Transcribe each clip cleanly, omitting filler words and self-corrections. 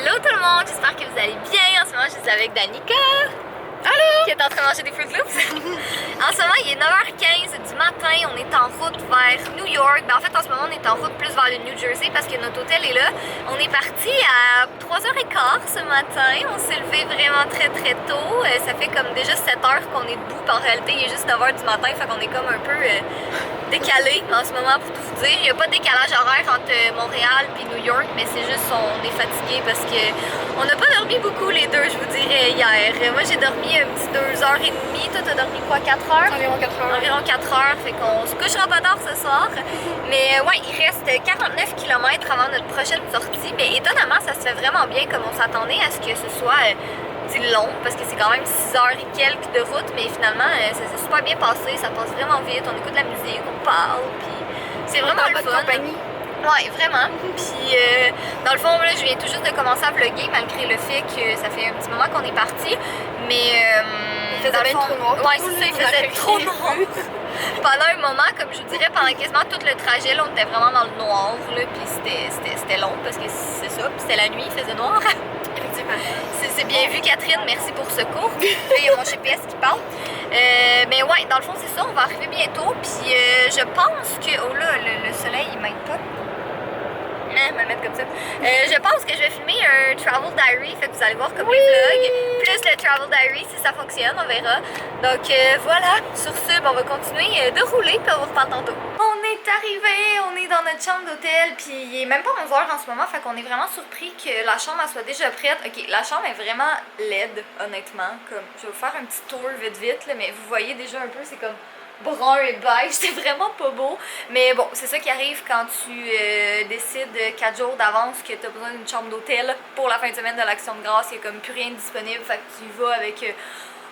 Allô tout le monde, j'espère que vous allez bien. En ce moment, je suis avec Danica. Allô! Qui est en train de manger des Fruit Loops. En ce moment, il est 9h15 du matin. On est en route vers New York. Ben, en fait, en ce moment, on est en route plus vers le New Jersey parce que notre hôtel est là. On est parti à 3h15 ce matin. On s'est levé vraiment très tôt. Ça fait comme déjà 7h qu'on est debout. En réalité, il est juste 9h du matin. Fait qu'on est comme un peu décalé en ce moment pour tout vous dire. Il n'y a pas de décalage horaire entre Montréal et New York, mais c'est juste on est fatigué parce que on n'a pas dormi beaucoup les deux, je vous dirais, hier. Moi, j'ai dormi un petit 2h30. Toi, t'as dormi quoi, 4 heures? Environ 4 heures. Environ 4 heures, fait qu'on se couchera pas tard ce soir. Mais ouais, il reste 49 km avant notre prochaine sortie. Mais étonnamment, ça se fait vraiment bien comme on s'attendait à ce que ce soit long, parce que c'est quand même 6 heures et quelques de route. Mais finalement, ça s'est super bien passé. Ça passe vraiment vite. On écoute de la musique, on parle, puis c'est vraiment le fun. Compagnie. Ouais, vraiment. Puis, dans le fond, là, je viens tout juste de commencer à vlogger, malgré le fait que ça fait un petit moment qu'on est parti. Mais, il faisait bien trop noir. Ouais, c'est ça, il faisait trop noir. Pendant un moment, comme je vous dirais, pendant quasiment tout le trajet, là, on était vraiment dans le noir, là, puis c'était long, parce que c'est ça, puis c'était la nuit, il faisait noir. Effectivement. C'est bien vu, Catherine, merci pour ce cours. Là, il y a mon GPS qui parle. Mais ouais, dans le fond, c'est ça, on va arriver bientôt. Puis je pense que. Oh là, le soleil, il m'aide pas. Je vais me mettre comme ça. Je pense que je vais filmer un travel diary, fait que vous allez voir comme les vlogs, plus le travel diary si ça fonctionne, on verra. Donc voilà, sur ce, on va continuer de rouler, puis on vous reparle tantôt. On est arrivé, on est dans notre chambre d'hôtel, puis il est même pas 11h en ce moment, fait qu'on est vraiment surpris que la chambre elle soit déjà prête. Ok, la chambre est vraiment laide, honnêtement. Comme, je vais vous faire un petit tour vite, là, mais vous voyez déjà un peu, c'est comme brun et beige, c'est vraiment pas beau. Mais bon, c'est ça qui arrive quand tu décides 4 jours d'avance que tu as besoin d'une chambre d'hôtel pour la fin de semaine de l'Action de grâce. Il n'y a comme plus rien de disponible, fait que tu y vas avec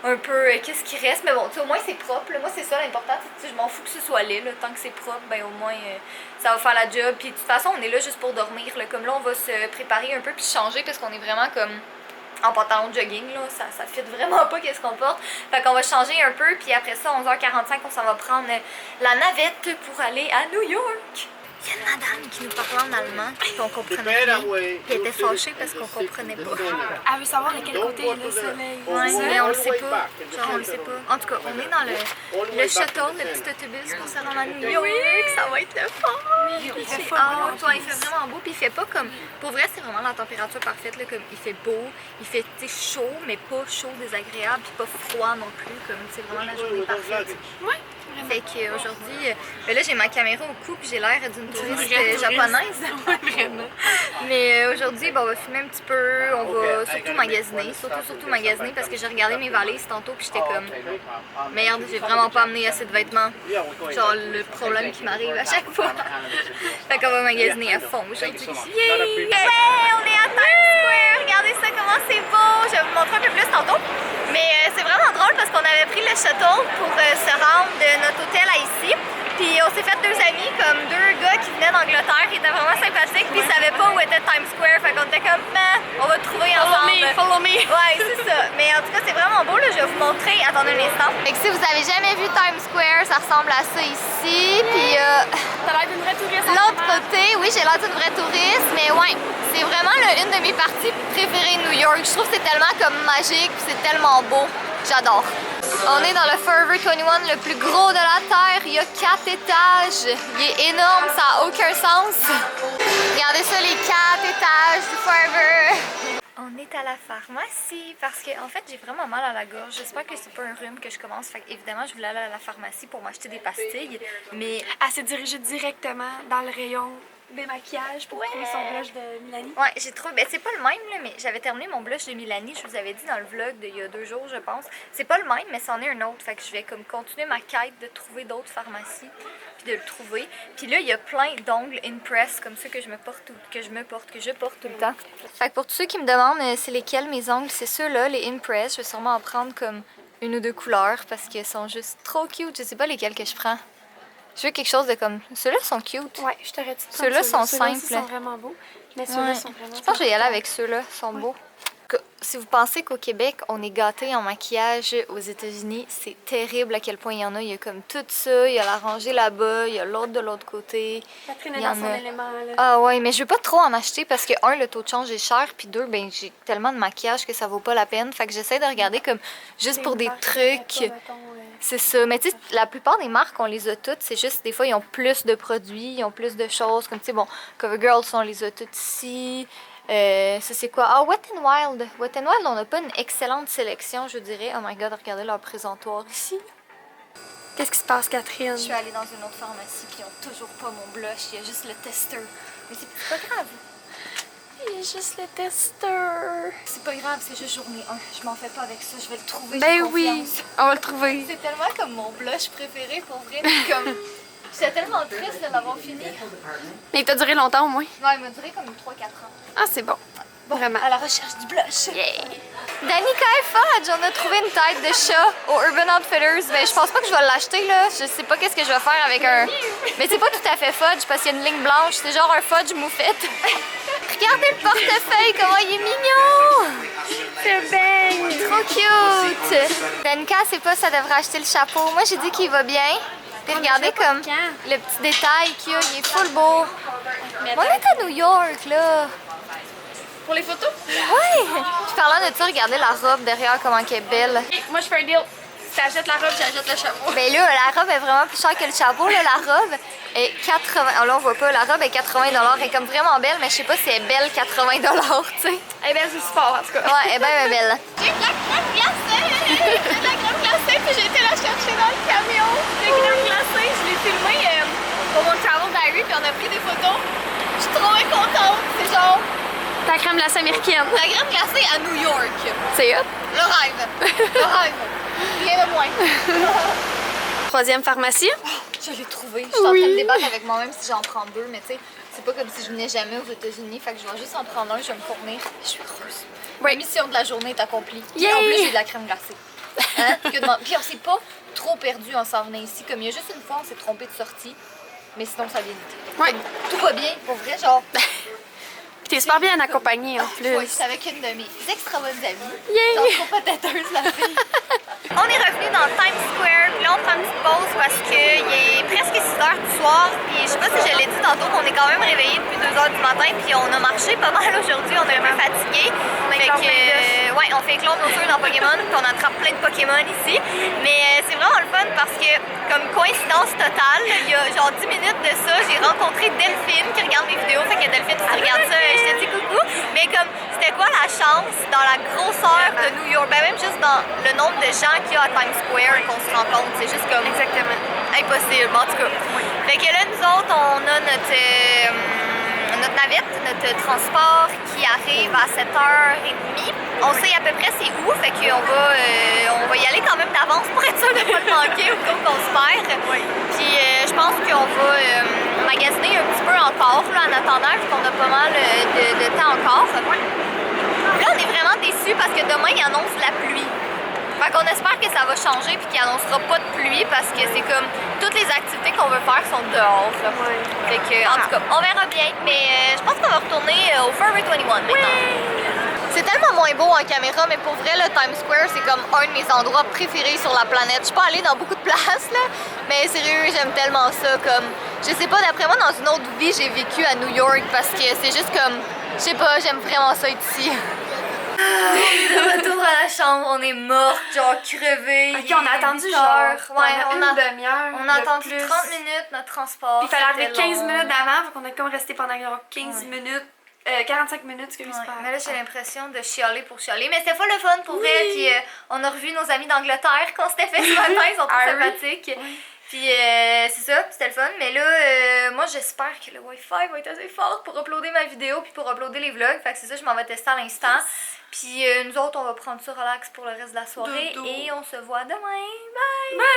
un peu qu'est-ce qui reste. Mais bon, tu sais, au moins c'est propre. Là. Moi, c'est ça l'important. Je m'en fous que ce soit laid. Là. Tant que c'est propre, ben au moins ça va faire la job. Puis de toute façon, on est là juste pour dormir. Là. Comme là, on va se préparer un peu puis changer parce qu'on est vraiment comme en pantalon de jogging, là, ça fit vraiment pas qu'est-ce qu'on porte. Fait qu'on va changer un peu, puis après ça, 11h45, on s'en va prendre la navette pour aller à New York. Il y a une madame qui nous parlait en allemand, puis on comprenait rien, puis elle était fâchée parce qu'on comprenait pas. Elle veut savoir de quel côté est le soleil. Ouais, mais on le sait pas. Genre, on le sait pas. En tout cas, on est dans le shuttle, le petit autobus pour se rendre à New York. Ça va être le fun. Il fait fort. Ah, toi, il fait vraiment beau, puis il fait pas comme. Pour vrai, c'est vraiment la température parfaite, là, comme il fait beau, il fait chaud, mais pas chaud désagréable, puis pas froid non plus, comme c'est vraiment la journée parfaite. Ouais. Fait qu'aujourd'hui, là j'ai ma caméra au cou puis j'ai l'air d'une touriste japonaise. Vraiment. Mais aujourd'hui, on va filmer un petit peu, on va surtout magasiner, surtout magasiner parce que j'ai regardé mes valises tantôt puis j'étais comme merde, j'ai vraiment pas amené assez de vêtements. Genre le problème qui m'arrive à chaque fois. Fait qu'on va magasiner à fond aujourd'hui. Yeah! Ouais, on est à Times Square, regardez ça comment c'est beau. Je vais vous montrer un peu plus tantôt. Mais c'est vraiment drôle parce qu'on avait pris le shuttle pour se rendre de notre hôtel à ici. Puis on s'est fait deux amis, comme deux gars qui venaient d'Angleterre, qui étaient vraiment sympathiques, puis ils savaient pas où était Times Square. Fait qu'on était comme, on va trouver ensemble. Follow me. Ouais, c'est ça. Mais en tout cas, c'est vraiment beau, là. Je vais vous montrer. Attendez un instant. Fait que si vous avez jamais vu Times Square, ça ressemble à ça ici. Puis T'as l'air d'une vraie touriste. l'autre côté, oui, j'ai l'air d'une vraie touriste, mais ouais, c'est vraiment une de mes parties préférées de New York. Je trouve que c'est tellement comme magique, puis c'est tellement beau. J'adore. On est dans le Forever 21, le plus gros de la Terre. Il y a 4 étages. Il est énorme, ça n'a aucun sens. Regardez ça, les 4 étages du Forever. On est à la pharmacie parce que en fait j'ai vraiment mal à la gorge. J'espère que c'est pas un rhume que je commence. Fait évidemment je voulais aller à la pharmacie pour m'acheter des pastilles. Mais Elle s'est dirigée directement dans le rayon des maquillages pour trouver son blush de Milani. ouais, j'ai trouvé. Ben, c'est pas le même, là, mais j'avais terminé mon blush de Milani. Je vous avais dit dans le vlog d'il y a 2 jours, je pense. C'est pas le même, mais c'en est un autre. Fait que je vais comme continuer ma quête de trouver d'autres pharmacies. Puis de le trouver. Puis là, il y a plein d'ongles Impress comme ça que je porte tout le temps. Fait que pour tous ceux qui me demandent c'est lesquels mes ongles, c'est ceux-là, les Impress. Je vais sûrement en prendre comme 1 ou 2 couleurs parce qu'ils sont juste trop cute. Je sais pas lesquels que je prends. Je veux quelque chose de comme. Ceux-là sont cute. Ouais, je t'aurais dit. Ceux-là sont simples. Ceux-là sont vraiment beaux. Mais ceux-là sont vraiment. Je pense que je vais y aller avec ceux-là, ils sont beaux. tout cas, si vous pensez qu'au Québec, on est gâtés en maquillage, aux États-Unis, c'est terrible à quel point il y en a. Il y a comme tout ça, il y a la rangée là-bas, il y a l'autre de l'autre côté. Catherine est Il y en dans son a. élément, là. Ah ouais, mais je veux pas trop en acheter parce que, un, le taux de change est cher, puis deux, ben j'ai tellement de maquillage que ça vaut pas la peine. Fait que j'essaie de regarder comme juste pour des trucs. C'est ça. Mais tu sais, la plupart des marques, on les a toutes. C'est juste, des fois, ils ont plus de produits, ils ont plus de choses. Comme, tu sais, bon, CoverGirl, on les a toutes ici. Ça, c'est quoi? Ah, Wet n Wild. Wet n Wild, on n'a pas une excellente sélection, je dirais. Oh my god, regardez leur présentoir ici. Qu'est-ce qui se passe, Catherine? Je suis allée dans une autre pharmacie, puis ils ont toujours pas mon blush. Il y a juste le tester. Mais c'est pas grave. Il y a juste le tester. C'est pas grave, c'est juste journée 1. Je m'en fais pas avec ça, je vais le trouver. Ben oui, on va le trouver. C'est tellement comme mon blush préféré pour vrai. Comme... J'étais tellement triste de l'avoir fini. Mais il t'a duré longtemps au moins? Ouais, il m'a duré comme 3-4 ans. Ah, c'est bon. Vraiment. À la recherche du blush. Yeah. Danica et Fudge, on a trouvé une tête de chat au Urban Outfitters. Ben, je pense pas que je vais l'acheter là. Je sais pas qu'est-ce que je vais faire avec un. Mais c'est pas tout à fait Fudge parce qu'il y a une ligne blanche. C'est genre un Fudge moufette. Regardez le portefeuille, comment il est mignon! C'est bien! Trop cute! Danica, c'est pas ça devrait acheter le chapeau. Moi, j'ai dit qu'il va bien. Puis regardez comme le petit détail qu'il y a, il est full beau. On est à New York, là. Pour les photos? Ouais! Puis parlant de ça, regardez la robe derrière, comment elle est belle. Moi, je fais un deal. Si t'achètes la robe, j'achète le chapeau. Ben là, la robe est vraiment plus chère que le chapeau. Là, la robe est 80... Oh, là, on voit pas. La robe est 80 $. Elle est comme vraiment belle, mais je sais pas si elle est belle 80 $, tu sais. Elle est belle, c'est sport, en tout cas. Ouais, elle est bien belle. J'ai de la crème glacée! J'ai de la crème glacée, puis j'ai été la chercher dans le camion. La crème glacée, je l'ai filmée pour mon travel diary, puis on a pris des photos. Je suis trop contente. C'est genre... Ta crème glacée américaine. La crème glacée à New York. C'est hot. Le rêve. Le rêve. Rien de moins. Troisième pharmacie. Je l'ai trouvé. Je suis en train de débattre avec moi-même si j'en prends deux, mais tu sais, c'est pas comme si je venais jamais aux États-Unis, fait que je vais juste en prendre un, je vais me fournir. Je suis heureuse. Oui. La mission de la journée est accomplie. Puis Yay! en plus, j'ai de la crème glacée. Hein? Puis on s'est pas trop perdu en s'en venant ici. Comme il y a juste une fois, on s'est trompé de sortie, mais sinon, ça a bien été. Ouais. Tout va bien, pour vrai, genre. T'es super bien accompagnée en plus. Oui, c'est avec une de mes extra bonnes amies. Yay! Genre trop têteuse, la fille. On est revenu dans Times Square, puis là on prend une petite pause parce qu'il est presque 6 h du soir. Puis je sais pas si je l'ai dit tantôt, mais on est quand même réveillés depuis 2 h du matin, puis on a marché pas mal aujourd'hui, on est un peu fatigués. Ouais, on fait éclore nos feux dans Pokémon, puis on attrape plein de Pokémon ici. Mais c'est vraiment le fun parce que, comme coïncidence totale, il y a genre 10 minutes de ça, j'ai rencontré Delphine qui regarde mes vidéos. Fait que Delphine, si tu regardes ça, je te dis coucou. Mais comme, c'était quoi la chance dans la grosseur de New York, ben même juste dans le nombre de gens qu'il y a à Times Square qu'on se rencontre, c'est juste comme Exactement. impossible, en tout cas. Fait que là, nous autres, on a notre navette, notre transport qui arrive à 7h30. On sait à peu près c'est où, fait qu'on va y aller quand même d'avance pour être sûr de ne pas le manquer ou qu'on se perd. Puis je pense qu'on va magasiner un petit peu encore là, en attendant, vu qu'on a pas mal de temps encore. Là, on est vraiment déçus parce que demain, il annonce la pluie. Fait qu'on espère que ça va changer puis qu'il annoncera pas de pluie parce que c'est comme toutes les activités qu'on veut faire sont dehors. Fait que, en tout cas, on verra bien. Mais je pense qu'on va retourner au Forever 21 maintenant. C'est tellement moins beau en caméra, mais pour vrai, le Times Square, c'est comme un de mes endroits préférés sur la planète. Je suis pas allée dans beaucoup de places, là, mais sérieux, j'aime tellement ça. Comme, je sais pas, d'après moi, dans une autre vie, j'ai vécu à New York parce que c'est juste comme, je sais pas, j'aime vraiment ça être ici. On est de retour à la chambre, on est morte, genre crevée. Ok, on a attendu genre une demi-heure. On a attendu 30 minutes notre transport. Puis il fallait arriver 15 minutes d'avant, donc on a comme resté pendant genre 15 minutes. 45 minutes, excuse-moi. Mais là, j'ai l'impression de chialer pour chialer. Mais c'était pas le fun pour vrai. Puis on a revu nos amis d'Angleterre qu'on s'était fait ce matin. Ils sont trop sympathiques. Puis c'est ça, c'était le fun. Mais là, moi, j'espère que le Wi-Fi va être assez fort pour uploader ma vidéo puis pour uploader les vlogs. Fait que c'est ça, je m'en vais tester à l'instant. Puis nous autres, on va prendre ça relax pour le reste de la soirée. Et on se voit demain. Bye! Bye!